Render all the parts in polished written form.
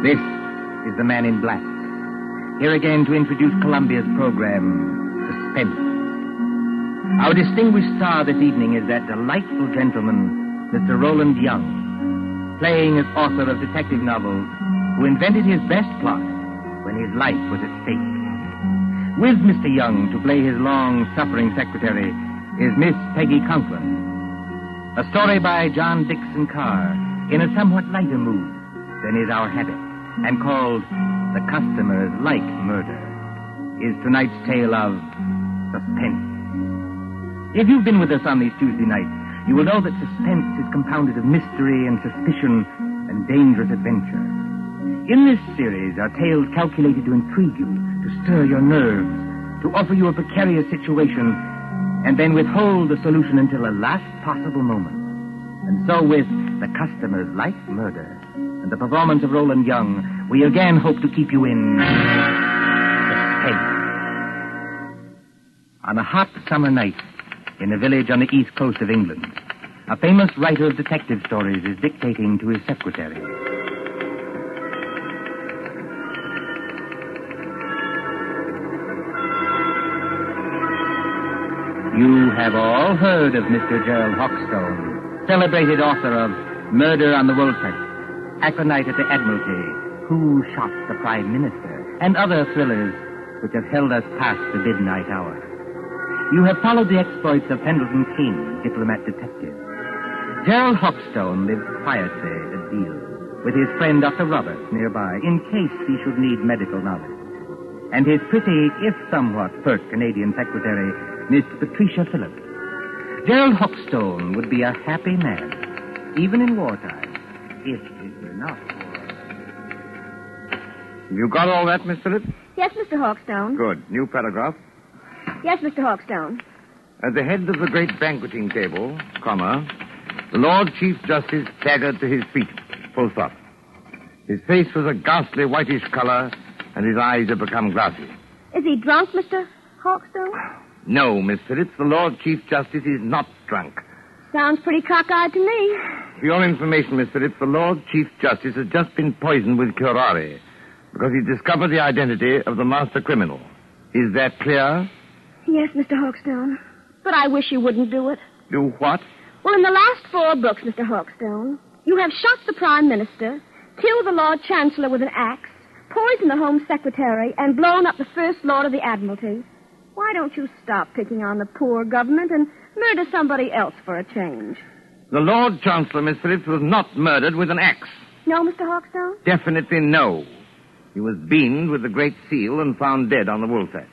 This is the Man in Black. Here again to introduce Columbia's program, Suspense. Our distinguished star this evening is that delightful gentleman, Mr. Roland Young, playing as author of detective novels, who invented his best plot when his life was at stake. With Mr. Young to play his long-suffering secretary is Miss Peggy Conklin. A story by John Dixon Carr in a somewhat lighter mood than is our habit, and called The Customers Like Murder, is tonight's tale of suspense. If you've been with us on these Tuesday nights, you will know that suspense is compounded of mystery and suspicion and dangerous adventure. In this series are tales calculated to intrigue you, to stir your nerves, to offer you a precarious situation, and then withhold the solution until the last possible moment. And so with The Customers Like Murder and the performance of Roland Young, we again hope to keep you in suspense. On a hot summer night in a village on the east coast of England, a famous writer of detective stories is dictating to his secretary. You have all heard of Mr. Gerald Hawkstone, celebrated author of Murder on the Woolsack, Aconite at the Admiralty, Who Shot the Prime Minister, and other thrillers which have held us past the midnight hour. You have followed the exploits of Pendleton King, diplomat detective. Gerald Hawkstone lives quietly at Deal with his friend Dr. Roberts nearby, in case he should need medical knowledge. And his pretty, if somewhat pert Canadian secretary, Miss Patricia Phillips. Gerald Hawkstone would be a happy man, even in wartime, if it were not for... You got all that, Miss Phillips? Yes, Mr. Hawkstone. Good. New paragraph. Yes, Mr. Hawkstone. At the head of the great banqueting table, comma, the Lord Chief Justice staggered to his feet, full stop. His face was a ghastly whitish color, and his eyes had become glassy. Is he drunk, Mr. Hawkstone? No, Miss Phillips, the Lord Chief Justice is not drunk. Sounds pretty cockeyed to me. For your information, Miss Phillips, the Lord Chief Justice has just been poisoned with curare because he discovered the identity of the master criminal. Is that clear? Yes, Mr. Hawkstone. But I wish you wouldn't do it. Do what? Well, in the last 4 books, Mr. Hawkstone, you have shot the Prime Minister, killed the Lord Chancellor with an axe, poisoned the Home Secretary, and blown up the First Lord of the Admiralty. Why don't you stop picking on the poor government and murder somebody else for a change? The Lord Chancellor, Miss Phillips, was not murdered with an axe. No, Mr. Hawkstone? Definitely no. He was beamed with the Great Seal and found dead on the Woolsack.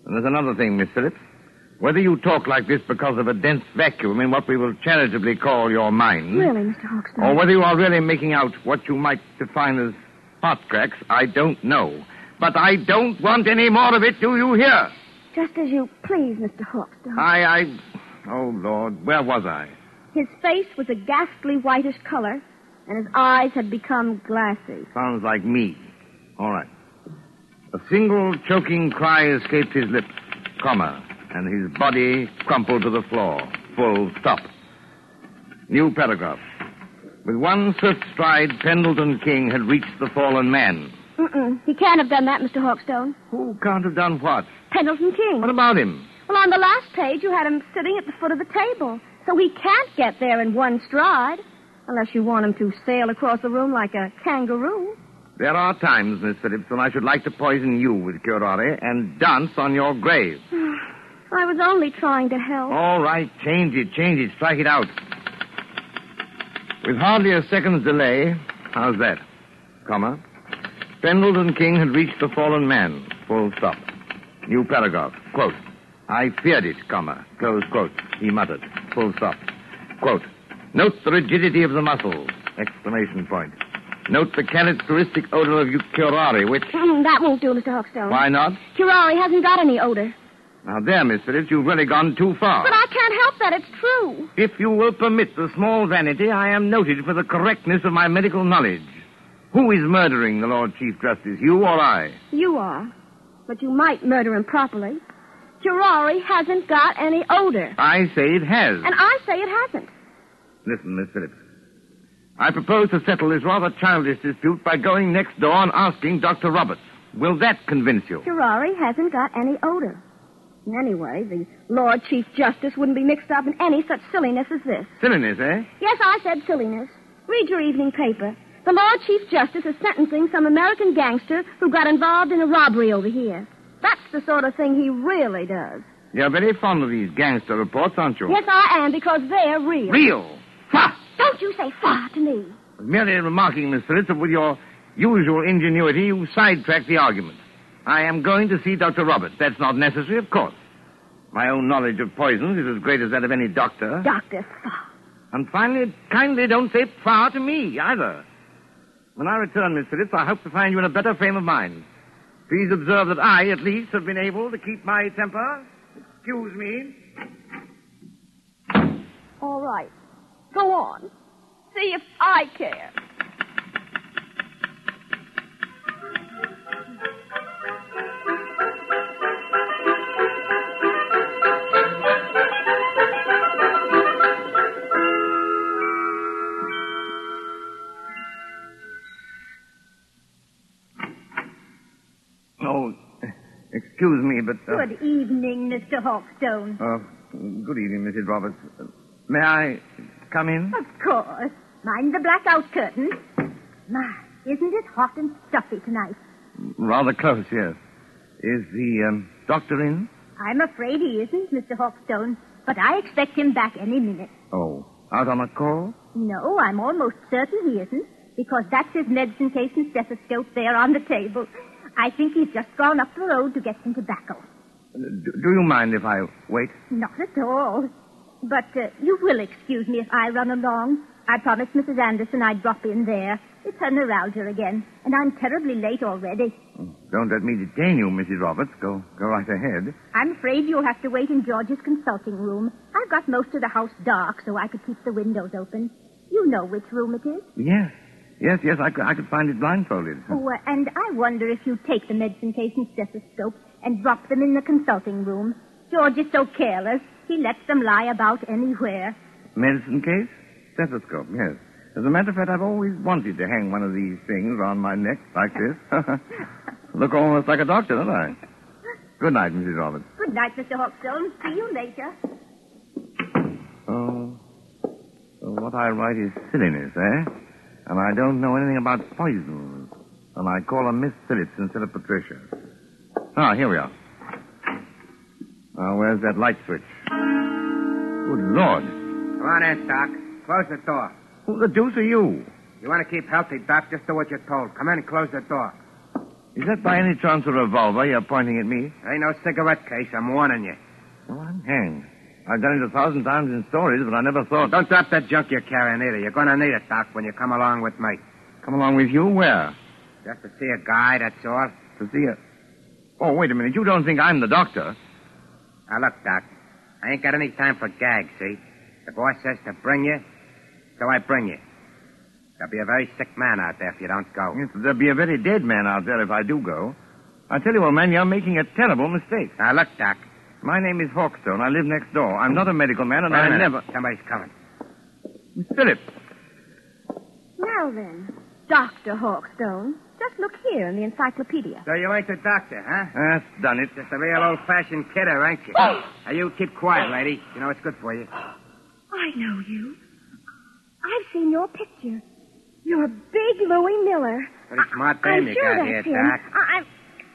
And there's another thing, Miss Phillips. Whether you talk like this because of a dense vacuum in what we will charitably call your mind... Really, Mr. Hawkstone? Or whether you are really making out what you might define as hot cracks, I don't know. But I don't want any more of it, do you hear? Just as you please, Mr. Hawkstone. Oh, Lord, where was I? His face was a ghastly whitish color, and his eyes had become glassy. Sounds like me. All right. A single choking cry escaped his lips, comma, and his body crumpled to the floor, full stop. New paragraph. With one swift stride, Pendleton King had reached the fallen man. He can't have done that, Mr. Hawkstone. Who can't have done what? Pendleton King. What about him? Well, on the last page, you had him sitting at the foot of the table. So he can't get there in one stride. Unless you want him to sail across the room like a kangaroo. There are times, Miss Phillips, when I should like to poison you with curare and dance on your grave. I was only trying to help. All right, change it, strike it out. With hardly a second's delay, how's that? Comma. Pendleton King had reached the fallen man, full stop. New paragraph, quote. I feared it, comma, close quote, he muttered, full stop. Quote. Note the rigidity of the muscles, exclamation point. Note the characteristic odor of curare, which... That won't do, Mr. Hawkstone. Why not? Curare hasn't got any odor. Now there, Miss Phillips, you've really gone too far. But I can't help that. It's true. If you will permit the small vanity, I am noted for the correctness of my medical knowledge. Who is murdering the Lord Chief Justice, you or I? You are. But you might murder him properly. Curare hasn't got any odor. I say it has. And I say it hasn't. Listen, Miss Phillips. I propose to settle this rather childish dispute by going next door and asking Dr. Roberts. Will that convince you? Ferrari hasn't got any odor. Anyway, the Lord Chief Justice wouldn't be mixed up in any such silliness as this. Silliness, eh? Yes, I said silliness. Read your evening paper. The Lord Chief Justice is sentencing some American gangster who got involved in a robbery over here. That's the sort of thing he really does. You're very fond of these gangster reports, aren't you? Yes, I am, because they're real. Real? Ha! Don't you say fa to me. Merely remarking, Miss Phillips, that with your usual ingenuity, you sidetracked the argument. I am going to see Dr. Roberts. That's not necessary, of course. My own knowledge of poisons is as great as that of any doctor. Dr. Fa. And finally, kindly don't say fa to me, either. When I return, Miss Phillips, I hope to find you in a better frame of mind. Please observe that I, at least, have been able to keep my temper. Excuse me. All right. Go on. See if I care. Oh, excuse me, but... Good evening, Mr. Hawkstone. Good evening, Mrs. Roberts. May I come in? Of course. Mind the blackout curtain. My, isn't it hot and stuffy tonight? Rather close, yes. Is the doctor in? I'm afraid he isn't, Mr. Hawkstone, but I expect him back any minute. Oh, out on a call? No, I'm almost certain he isn't, because that's his medicine case and stethoscope there on the table. I think he's just gone up the road to get some tobacco. Do you mind if I wait? Not at all. But you will excuse me if I run along. I promised Mrs. Anderson I'd drop in there. It's her neuralgia again, and I'm terribly late already. Don't let me detain you, Mrs. Roberts. Go right ahead. I'm afraid you'll have to wait in George's consulting room. I've got most of the house dark so I could keep the windows open. You know which room it is? Yes, I could find it blindfolded. Oh, and I wonder if you'd take the medicine case and stethoscope and drop them in the consulting room. George is so careless. He lets them lie about anywhere. Medicine case? Stethoscope, yes. As a matter of fact, I've always wanted to hang one of these things on my neck like this. Look almost like a doctor, don't I? Good night, Mrs. Roberts. Good night, Mr. Hawkstone. See you later. Oh, so what I write is silliness, eh? And I don't know anything about poisons. And I call her Miss Phillips instead of Patricia. Ah, here we are. Now, where's that light switch? Good Lord. Come on in, Doc. Close the door. Who the deuce are you? You want to keep healthy, Doc? Just do what you're told. Come in and close the door. Is that by any chance a revolver you're pointing at me? Ain't no cigarette case. I'm warning you. Well, I'm hanged. I've done it 1,000 times in stories, but I never thought... Don't drop that junk you're carrying either. You're going to need it, Doc, when you come along with me. Come along with you? Where? Just to see a guy, that's all. To see a... Oh, wait a minute. You don't think I'm the doctor? Now, look, Doc. I ain't got any time for gags, see? The boss says to bring you, so I bring you. There'll be a very sick man out there if you don't go. Yes, there'll be a very dead man out there if I do go. I tell you, old man, you're making a terrible mistake. Now, look, Doc. My name is Hawkstone. I live next door. I'm not a medical man, and Wait a I minute. never... Somebody's coming. Miss Phillips. Now then, Dr. Hawkstone, just look here in the encyclopedia. So you ain't the doctor, huh? That's done it. Just a real old-fashioned kidder, ain't you? Now, you keep quiet, lady. You know it's good for you. I know you. I've seen your picture. You're Big Louis Miller. Pretty smart I'm dame you sure got that's here, him. Doc.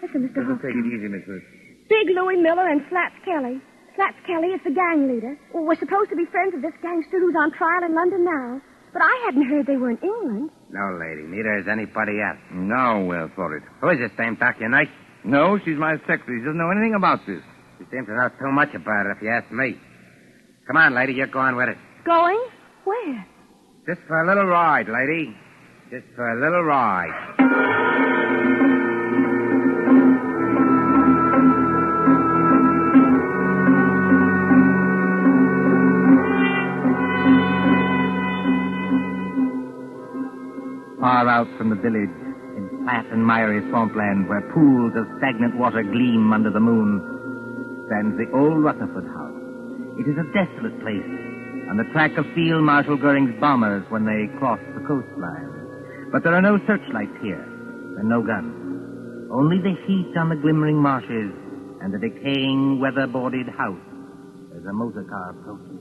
Listen, Mr. Take it Hawkstone. easy, Miss Phillips. Big Louis Miller and Slats Kelly. Slats Kelly is the gang leader. Well, we're supposed to be friends of this gangster who's on trial in London now. But I hadn't heard they were in England. No, lady. Neither is anybody else. Now we're for it. Who is this dame, Doc? Your night? No, she's my secretary. She doesn't know anything about this. She seems to know too much about it, if you ask me. Come on, lady. You're going with it. Going? Where? Just for a little ride, lady. Just for a little ride. Far out from the village, in flat and miry swampland where pools of stagnant water gleam under the moon, stands the old Rutherford house. It is a desolate place, on the track of Field Marshal Goering's bombers when they crossed the coastline. But there are no searchlights here, and no guns. Only the heat on the glimmering marshes and the decaying, weather-boarded house as a motor car approaches.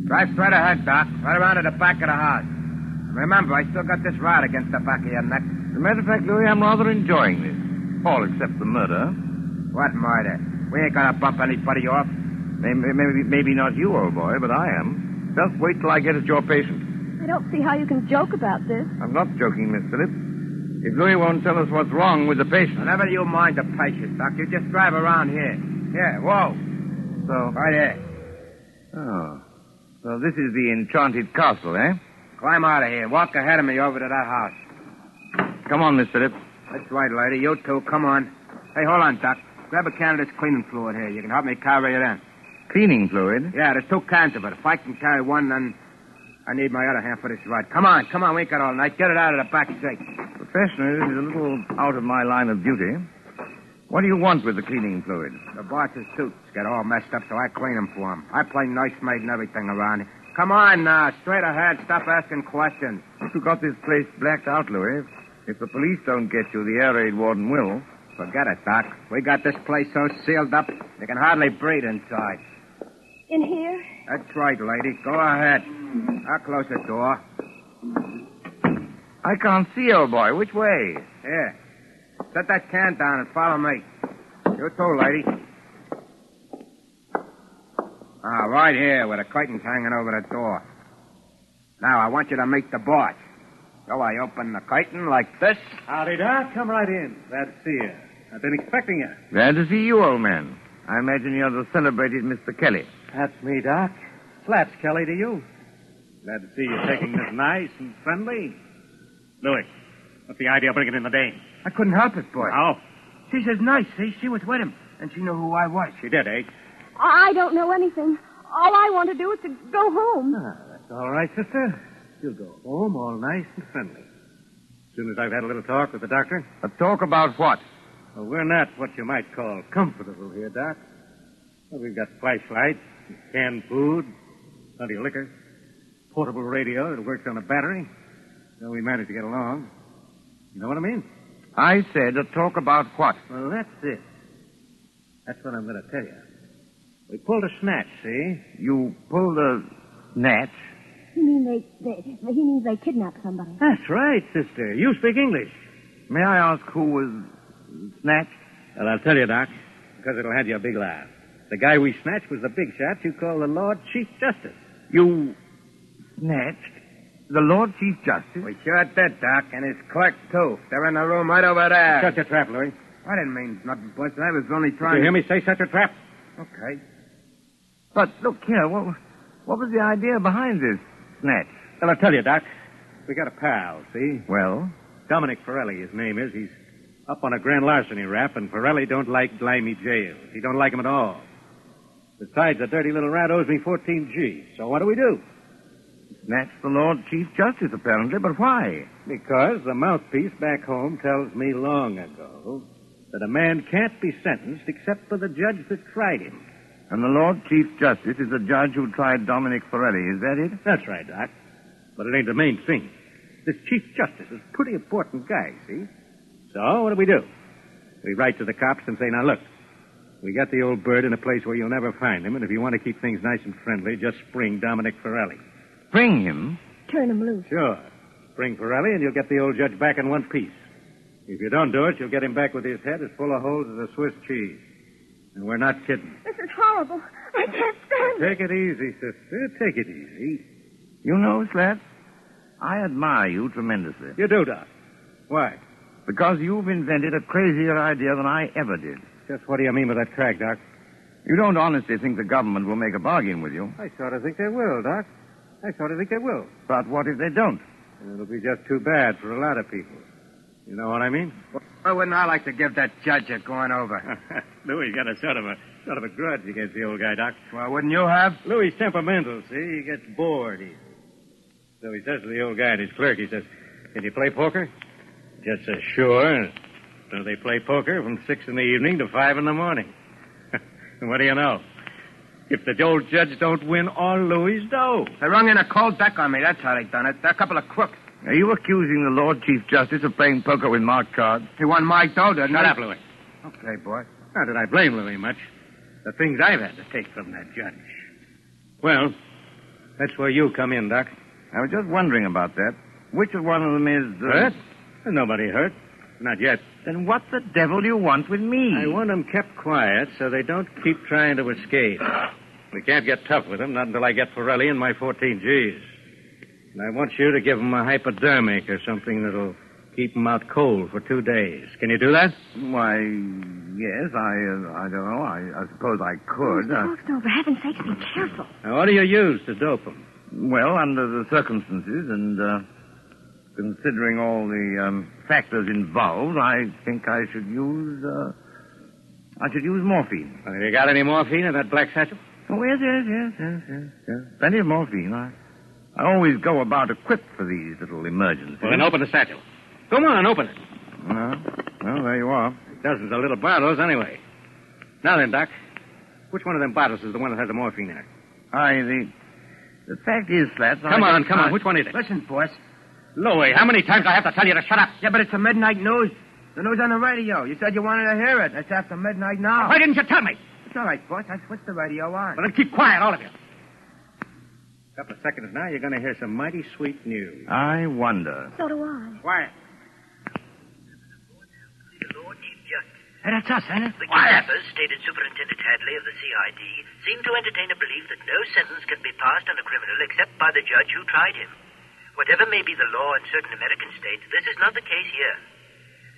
Drive straight ahead, Doc. Right around to the back of the house. Remember, I still got this rod against the back of your neck. As a matter of fact, Louis, I'm rather enjoying this. All except the murder. What murder? We ain't gonna bump anybody off. Maybe not you, old boy, but I am. Just wait till I get at your patient. I don't see how you can joke about this. I'm not joking, Miss Phillips. If Louis won't tell us what's wrong with the patient. Never you mind the patient, Doc. You just drive around here. Here, whoa. So? Right here. Oh. So this is the enchanted castle, eh? Climb out of here. Walk ahead of me over to that house. Come on, Miss Phillips. That's right, lady. You too. Come on. Hey, hold on, Doc. Grab a can of this cleaning fluid here. You can help me carry it in. Cleaning fluid? Yeah, there's 2 cans of it. If I can carry one, then I need my other hand for this rod. Come on. We ain't got all night. Get it out of the back seat. Professionally, this is a little out of my line of duty. What do you want with the cleaning fluid? The boss's suits get all messed up, so I clean them for him. I play nursemaid and everything around here. Come on now. Straight ahead. Stop asking questions. You got this place blacked out, Louis. If the police don't get you, the air raid warden will. Forget it, Doc. We got this place so sealed up, you can hardly breathe inside. In here? That's right, lady. Go ahead. I'll close the door. I can't see, old boy. Which way? Here. Set that can down and follow me. You too, lady. Right here, where the curtain's hanging over the door. Now, I want you to meet the boss. So I open the curtain like this. Howdy, Doc. Come right in. Glad to see you. I've been expecting you. Glad to see you, old man. I imagine you're the celebrated Mr. Kelly. That's me, Doc. Slaps Kelly to you. Glad to see you taking this nice and friendly. Louis, what's the idea of bringing in the dame? I couldn't help it, boy. How? She says nice, see? She was with him, and she knew who I was. She did, eh? I don't know anything. All I want to do is to go home. That's all right, sister. You'll go home all nice and friendly. As soon as I've had a little talk with the doctor. A talk about what? Well, we're not what you might call comfortable here, Doc. Well, we've got flashlights, canned food, plenty of liquor, portable radio that works on a battery. So we managed to get along. You know what I mean? I said a talk about what? Well, that's it. That's what I'm going to tell you. We pulled a snatch, see? You pulled a snatch? He means they kidnapped somebody. That's right, sister. You speak English. May I ask who was snatched? Well, I'll tell you, Doc, because it'll have you a big laugh. The guy we snatched was the big shot you call the Lord Chief Justice. You snatched the Lord Chief Justice? We sure did, Doc, and his clerk, too. They're in the room right over there. Shut your trap, Louis. I didn't mean nothing, Buster. I was only Did trying you hear me say shut your trap? Okay. But look here, what was the idea behind this snatch? Well, I'll tell you, Doc. We got a pal, see? Well? Dominic Forelli, his name is. He's up on a grand larceny rap, and Forelli don't like grimy jails. He don't like 'em at all. Besides, the dirty little rat owes me 14 G's. So what do? Snatch the Lord Chief Justice, apparently, but why? Because the mouthpiece back home tells me long ago that a man can't be sentenced except for the judge that tried him. And the Lord Chief Justice is the judge who tried Dominic Forelli, is that it? That's right, Doc. But it ain't the main thing. This Chief Justice is a pretty important guy, see? So, what do? We write to the cops and say, now look, we got the old bird in a place where you'll never find him, and if you want to keep things nice and friendly, just spring Dominic Forelli. Spring him? Turn him loose. Sure. Spring Forelli, and you'll get the old judge back in one piece. If you don't do it, you'll get him back with his head as full of holes as a Swiss cheese. And we're not kidding. This is horrible. I can't stand it. Take it easy, sister. Take it easy. You know, Slats, I admire you tremendously. You do, Doc. Why? Because you've invented a crazier idea than I ever did. Just what do you mean by that crack, Doc? You don't honestly think the government will make a bargain with you. I sort of think they will, Doc. I sort of think they will. But what if they don't? It'll be just too bad for a lot of people. You know what I mean? Why wouldn't I like to give that judge a going over? Louis got a sort of a grudge against the old guy, Doc. Well, wouldn't you have? Louis' temperamental, see? He gets bored easy. So he says to the old guy and his clerk, he says, can you play poker? Just says, sure. So they play poker from 6 in the evening to 5 in the morning. What do you know? If the old judge don't win all Louis' dough. They rung in a cold deck on me. That's how they done it. They're a couple of crooks. Are you accusing the Lord Chief Justice of playing poker with marked cards? He won my dough, didn't he? Shut up, Louis. Okay, boy. Not that I blame Louis much. The things I've had to take from that judge. Well, that's where you come in, Doc. I was just wondering about that. Which of one of them is... Hurt? There's nobody hurt. Not yet. Then what the devil do you want with me? I want them kept quiet so they don't keep trying to escape. We can't get tough with them, not until I get Forelli and my 14 Gs. And I want you to give them a hypodermic or something that'll keep them out cold for 2 days. Can you do that? Why, yes, I don't know. I suppose I could. Mr. Hawkstone, for heaven's sake, be careful. Now, what do you use to dope them? Well, under the circumstances and considering all the factors involved, I think I should use morphine. You got any morphine in that black satchel? Oh, yes. Plenty of morphine. I always go about equipped for these little emergencies. Well, then open the satchel. Come on, open it. Well, there you are. Dozens of little bottles, anyway. Now then, Doc, which one of them bottles is the one that has the morphine in it? The fact is, Slats... Come on. Which one is it? Listen, boss. Louis, how many times do I have to tell you to shut up? Yeah, but it's the midnight news. The news on the radio. You said you wanted to hear it. It's after midnight now. Why didn't you tell me? It's all right, boss. I switched the radio on. Well, then keep quiet, all of you. A couple of seconds now, you're going to hear some mighty sweet news. I wonder. So do I. Quiet. The Lord Chief Justice. Hey, that's us, ain't it? The kidnappers, stated Superintendent Hadley of the CID, seem to entertain a belief that no sentence can be passed on a criminal except by the judge who tried him. Whatever may be the law in certain American states, this is not the case here.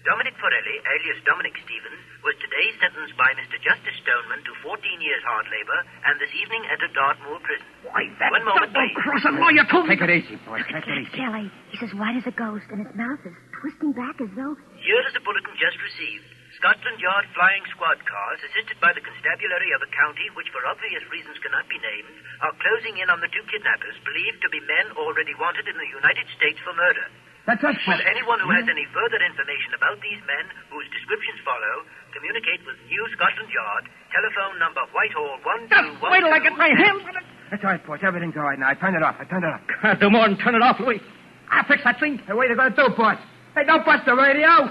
Dominic Forelli, alias Dominic Stevens, was today sentenced by Mr. Justice Stoneman to 14 years hard labor and this evening entered Dartmoor prison. Why, that One moment, please. double-crossing lawyer told me... Take it easy, boys. Take it easy. Kelly, he's as white as a ghost, and his mouth is twisting back as though... Here is the bulletin just received. Scotland Yard flying squad cars, assisted by the constabulary of a county which for obvious reasons cannot be named, are closing in on the two kidnappers, believed to be men already wanted in the United States for murder. That's us, Should anyone who has any further information about these men, whose descriptions follow, communicate with New Scotland Yard, telephone number Whitehall 121... Wait till I get my hands on it. That's all right, boss. Everything's all right now. I turned it off. Can't do more than turn it off, Louis. I'll fix that thing. Hey, what are you going to do, boss? Hey, don't bust the radio.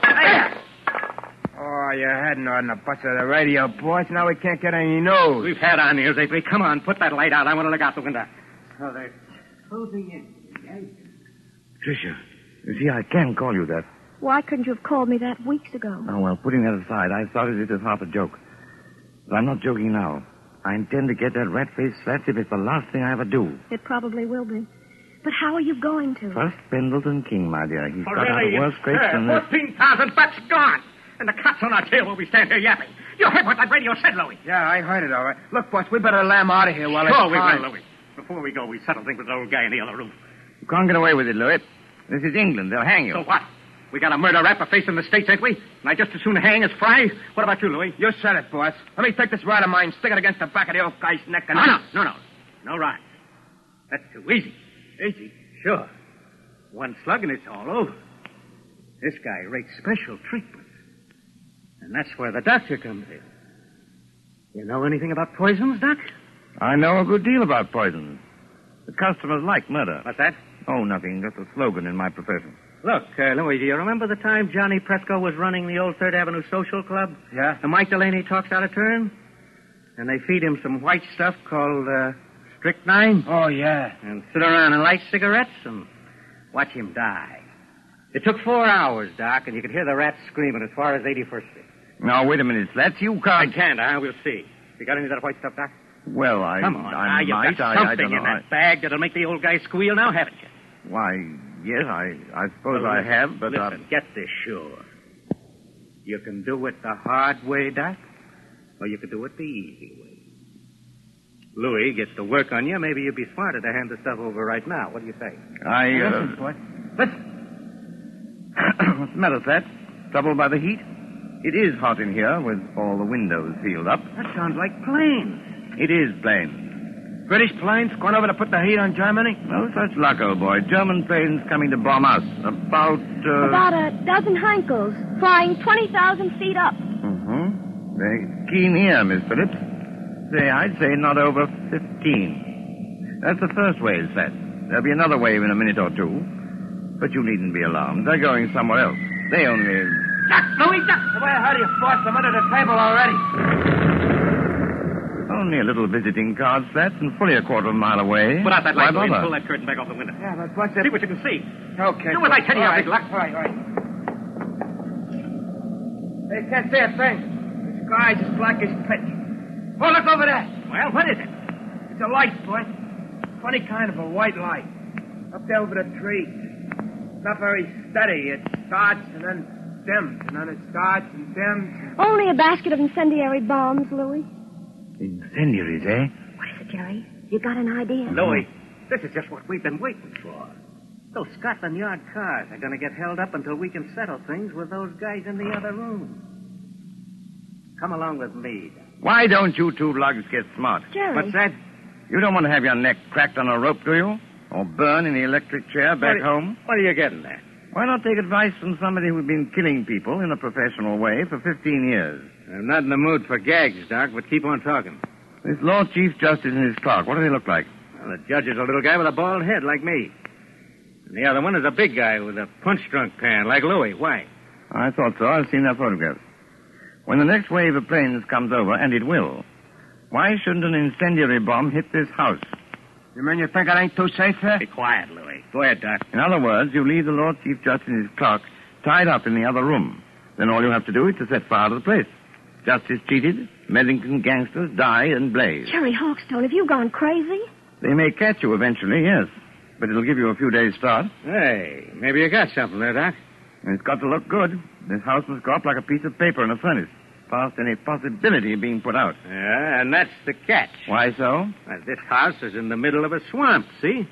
Hey. Oh, you hadn't ought to bust the radio, boss. Now we can't get any news. We've had our news, ain't we? Come on, put that light out. I want to look out the window. Oh, they're closing in. Tricia, you see, I can call you that. Why couldn't you have called me that weeks ago? Oh, well, putting that aside, I started it as half a joke. But I'm not joking now. I intend to get that rat-faced Slats if it's the last thing I ever do. It probably will be. But how are you going to? First, Pendleton King, my dear. He's got out of worse scrapes than this. 14,000 bucks gone. And the cops on our tail while we stand here yapping. You heard what that radio said, Louis. Yeah, I heard it all right. Look, boss, we better lamb out of here while it's Sure we time. will, Louis. Before we go, we settle things with the old guy in the other room. You can't get away with it, Louis. This is England. They'll hang you. So what? We got a murder rapper facing the States, ain't we? And I just as soon hang as fry. What about you, Louis? You said it, boss. Let me take this rod of mine, stick it against the back of the old guy's neck, and... No. No ride. That's too easy. Easy? Sure. One slug and it's all over. This guy rates special treatment. And that's where the doctor comes in. You know anything about poisons, Doc? I know a good deal about poisons. The customers like murder. What's that? Oh, nothing. Just a slogan in my profession. Look, Louis, do you remember the time Johnny Presco was running the old 3rd Avenue Social Club? Yeah? And Mike Delaney talks out of turn? And they feed him some white stuff called strychnine? Oh, yeah. And sit around and light cigarettes and watch him die. It took 4 hours, Doc, and you could hear the rats screaming as far as 81st Street. Now, wait a minute, Slats. You I can't... can't, huh? We'll see. You got any of that white stuff, Doc? Well, Come on, I you've might. got I something don't in know. that bag that'll make the old guy squeal now, haven't you? Why, yes, I suppose I have, but... Listen, get this sure. You can do it the hard way, Doc, or you can do it the easy way. Louis gets to work on you. Maybe you'd be smarter to hand the stuff over right now. What do you say? Listen, boss. Listen. What's the matter, Slats? Troubled by the heat? It is hot in here with all the windows sealed up. That sounds like planes. It is planes. British planes going over to put the heat on Germany? No such luck, old boy. German planes coming to bomb us. About a dozen Heinkels, flying 20,000 feet up. Mm-hmm. Very keen ear, Miss Phillips. I'd say not over 15. That's the first wave set. There'll be another wave in a minute or two. But you needn't be alarmed. They're going somewhere else. They only... Duck, Louis, duck! The way I heard you force them under the table already. Only a little visiting card set and fully a quarter of a mile away. Put out that light, Why Louis, and bother? pull that curtain back off the window. Yeah, but what's it? See what you can see. Okay. Do as I tell you, big luck. All right. They can't see a thing. The sky's as black as pitch. Oh, look over there. Well, what is it? It's a light, boy. Funny kind of a white light. Up there over the tree. It's not very steady. It starts and then dims, and then it starts and dims. Only a basket of incendiary bombs, Louis. Incendiaries, eh? What is it, Jerry? You got an idea? Louis, this is just what we've been waiting for. Those Scotland Yard cars are going to get held up until we can settle things with those guys in the other room. Come along with me. Why don't you two lugs get smart? Jerry. What's that? You don't want to have your neck cracked on a rope, do you? Or burn in the electric chair back home? What are you getting at? Why not take advice from somebody who's been killing people in a professional way for 15 years? I'm not in the mood for gags, Doc, but keep on talking. This Lord Chief Justice and his clerk, what do they look like? Well, the judge is a little guy with a bald head like me. And the other one is a big guy with a punch-drunk pan like Louis. Why? I thought so. I've seen their photographs. When the next wave of planes comes over, and it will, why shouldn't an incendiary bomb hit this house? You mean you think it ain't too safe here? Be quiet, Louis. Go ahead, Doc. In other words, you leave the Lord Chief Justice and his clerk tied up in the other room. Then all you have to do is to set fire to the place. Justice cheated, Medlington gangsters die and blaze. Jerry Hawkstone, have you gone crazy? They may catch you eventually, yes. But it'll give you a few days' start. Hey, maybe you got something there, Doc. And it's got to look good. This house must go up like a piece of paper in a furnace, past any possibility of being put out. Yeah, and that's the catch. Why so? Well, this house is in the middle of a swamp, see?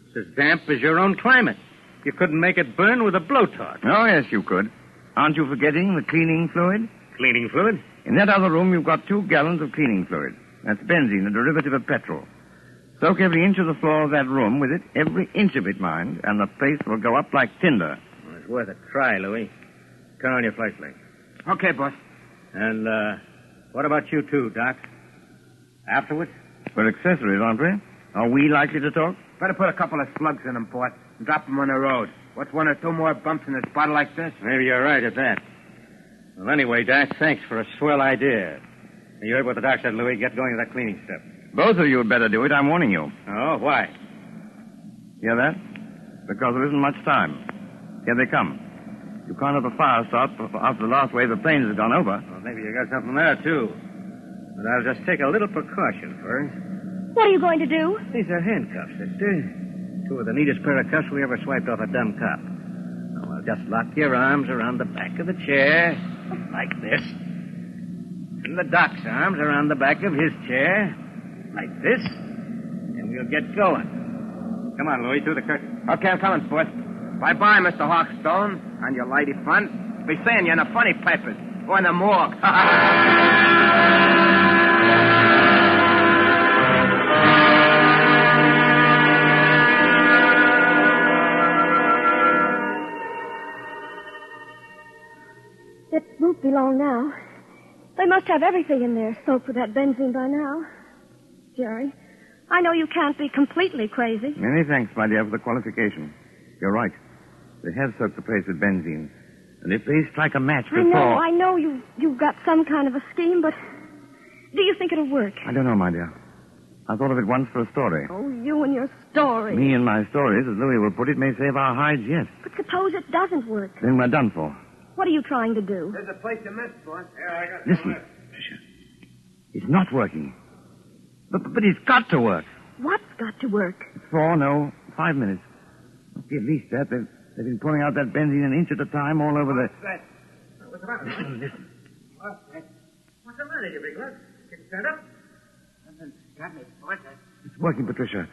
It's as damp as your own climate. You couldn't make it burn with a blowtorch. Oh, yes, you could. Aren't you forgetting the cleaning fluid? Cleaning fluid? In that other room, you've got 2 gallons of cleaning fluid. That's benzene, a derivative of petrol. Soak every inch of the floor of that room with it, every inch of it, mind, and the place will go up like tinder. Well, it's worth a try, Louis. Turn on your flashlight. Okay, boss. And, what about you two, Doc? Afterwards? We're accessories, aren't we? Are we likely to talk? Better put a couple of slugs in them, boss, and drop them on the road. What's 1 or 2 more bumps in a spot like this? Maybe you're right at that. Well, anyway, Doc, thanks for a swell idea. You heard what the doc said, Louis. Get going with that cleaning stuff. Both of you had better do it. I'm warning you. Oh, why? Hear that? Because there isn't much time. Here they come. You can't have a fire start after the last wave of planes has gone over. Well, maybe you got something there, too. But I'll just take a little precaution first. What are you going to do? These are handcuffs, sister. 2 of the neatest pair of cuffs we ever swiped off a dumb cop. Well, just lock your arms around the back of the chair, like this. And the doc's arms around the back of his chair, like this. And we'll get going. Come on, Louis, through the curtain. Okay, I'm coming, boss. Bye-bye, Mr. Hawkstone, and your lady friend. Be seeing you in the funny papers. Or in the morgue. It won't be long now. They must have everything in there soaked with that benzene by now. Jerry, I know you can't be completely crazy. Many thanks, my dear, for the qualification. You're right. They have soaked the place with benzene. And if they strike a match before... I know you've got some kind of a scheme, but do you think it'll work? I don't know, my dear. I thought of it once for a story. Oh, you and your story. Me and my stories, as Louis will put it, may save our hides yet. But suppose it doesn't work. Then we're done for. What are you trying to do? There's a place you missed, boss. Listen, Tricia. It's not working. But it's got to work. What's got to work? 5 minutes. Must be at least that. They've been pouring out that benzene an inch at a time all over the... What's the matter? Listen. What's the matter, you big lad? Get set up? Nothing's got me, boss. It's working, Patricia.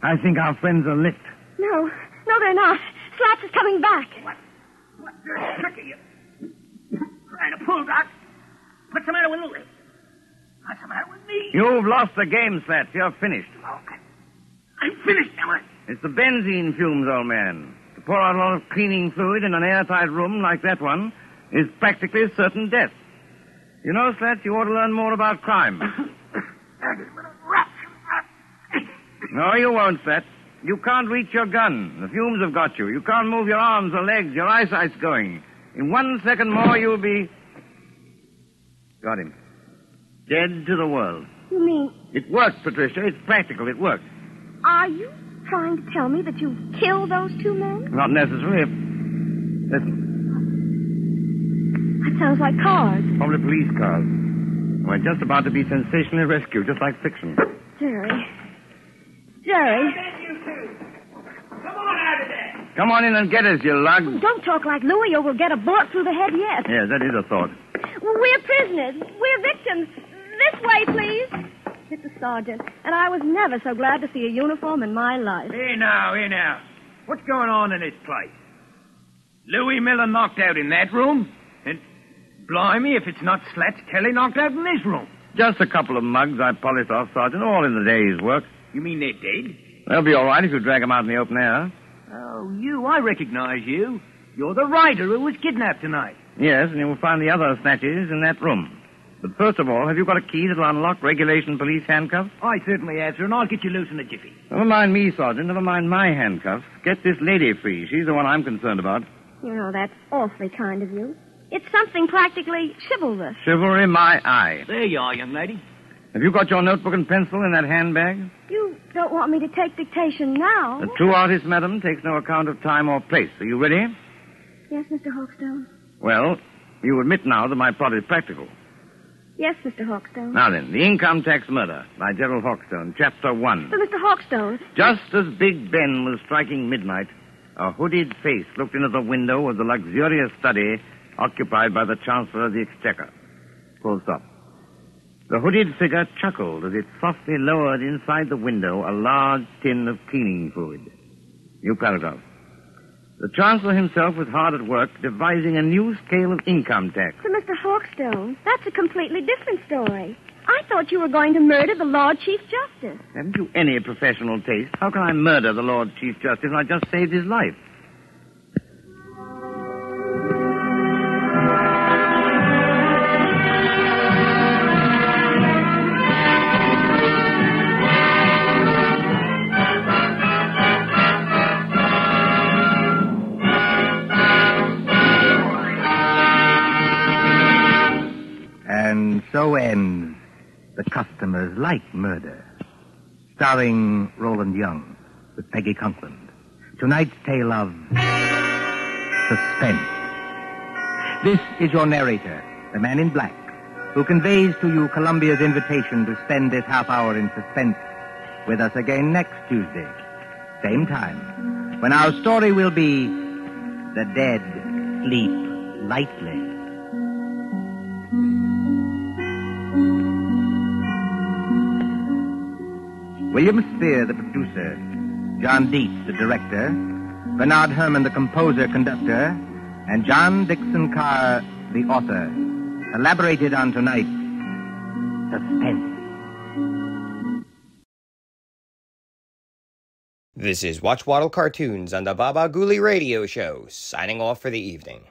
I think our friends are licked. No, they're not. Slats is coming back. What the heck are you trying to pull, Doc? What's the matter with Louis? What's the matter with me? You've lost the game, Slats. You're finished. Oh, I'm finished, am I? It's the benzene fumes, old man. To pour out a lot of cleaning fluid in an airtight room like that one is practically certain death. You know, Slats, you ought to learn more about crime. No, you won't, Slats. You can't reach your gun. The fumes have got you. You can't move your arms or legs. Your eyesight's going. In 1 second more, you'll be... Got him. Dead to the world. You mean, It worked, Patricia. It's practical. It worked. are you trying to tell me that you killed those 2 men? Not necessarily. Listen, That sounds like cars. probably police cars. We're just about to be sensationally rescued, just like fiction. Jerry. Jerry. Come on out of there. Come on in and get us, you lug. Don't talk like Louis or we'll get a bullet through the head yet. Yes, that is a thought. We're prisoners. We're victims. This way, please. Mr. Sergeant, and I was never so glad to see a uniform in my life. Here now. What's going on in this place? Louis Miller knocked out in that room? And blimey, if it's not Slats Kelly knocked out in this room. Just a couple of mugs I polished off, Sergeant, all in the day's work. You mean they're dead? They'll be all right if you drag them out in the open air. Oh, I recognize you. You're the writer who was kidnapped tonight. Yes, and you will find the other snatches in that room. But first of all, have you got a key that'll unlock regulation police handcuffs? I certainly have, sir, and I'll get you loose in a jiffy. Never mind me, Sergeant. Never mind my handcuffs. Get this lady free. She's the one I'm concerned about. You know, that's awfully kind of you. It's something practically chivalrous. Chivalry, my eye. There you are, young lady. Have you got your notebook and pencil in that handbag? You don't want me to take dictation now? The true artist, madam, takes no account of time or place. Are you ready? Yes, Mr. Hawkstone. Well, you admit now that my plot is practical. Yes, Mr. Hawkstone. Now then, The Income Tax Murder by Gerald Hawkstone, Chapter 1. But, Mr. Hawkstone, Just as Big Ben was striking midnight, a hooded face looked into the window of the luxurious study occupied by the Chancellor of the Exchequer. Full stop. The hooded figure chuckled as it softly lowered inside the window a large tin of cleaning fluid. New paragraph. The Chancellor himself was hard at work devising a new scale of income tax. but Mr. Hawkstone, that's a completely different story. I thought you were going to murder the Lord Chief Justice. Haven't you any professional taste? How can I murder the Lord Chief Justice when I just saved his life? And so ends The Customers Like Murder, starring Roland Young with Peggy Conklin. Tonight's tale of suspense. This is your narrator, the man in black, who conveys to you Columbia's invitation to spend this half hour in suspense with us again next Tuesday, same time, when our story will be The Dead Sleep Lightly. William Spear, the producer, John Dietz, the director, Bernard Herrmann, the composer-conductor, and John Dixon Carr, the author, elaborated on tonight's Suspense. This is Watchwaddle Cartoons on the Baba Ghoulie Radio Show, signing off for the evening.